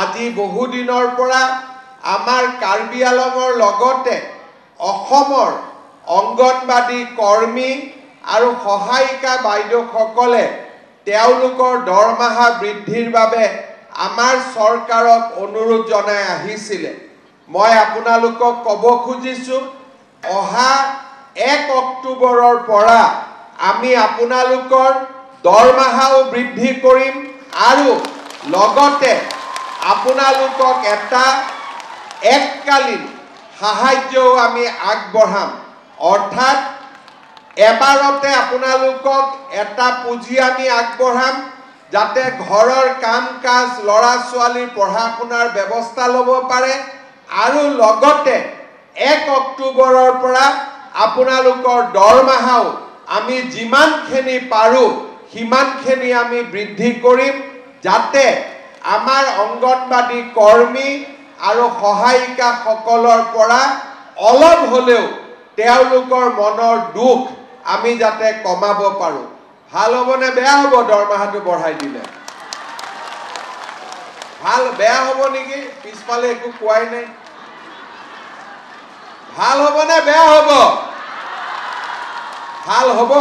আজি বহুদিনৰ পৰা আমাৰ কাৰ্বি আলঙৰ লগতে অসমৰ অংগনবাদী কৰ্মী আৰু সহায়িকা বাইদেউসকলে তেওঁলোকৰ দৰমহা বৃদ্ধিৰ বাবে আমাৰ চৰকাৰক অনুৰোধ জনাই আহিছিলে। মই আপোনালোকক ক'ব খুজিছোঁ অহা 1 অক্টোবৰৰ পৰা আমি আপোনালোকৰ দৰমহাও বৃদ্ধি কৰিম আৰু লগতে আপোনালোকক এটা এককালীন সাহায্যও আমি আগবঢ়াম। অৰ্থাৎ এবাৰতে আপোনালোকক এটা পুঁজি আমি আগবঢ়াম যাতে ঘৰৰ কাম কাজ ল'ৰা ছোৱালীৰ পঢ়া শুনাৰ ব্যৱস্থা ল'ব পাৰে আৰু লগতে 1 অক্টোবৰৰ পৰা আপোনালোকৰ দৰমহাও আমি যিমানখিনি পাৰোঁ সিমানখিনি আমি বৃদ্ধি কৰিম যাতে আমাৰ অংগনবাদী কৰ্মী আৰু সহায়িকাসকলৰ পৰা অলপ হ'লেও তেওঁলোকৰ মনৰ দুখ আমি যাতে কমাব পাৰোঁ। ভাল হ'ব নে বেয়া হ'ব দৰমহাটো বঢ়াই দিলে? ভাল বেয়া হ'ব নেকি? পিছফালে একো কোৱাই নাই। ভাল হ'ব নে বেয়া হ'ব? ভাল হ'ব।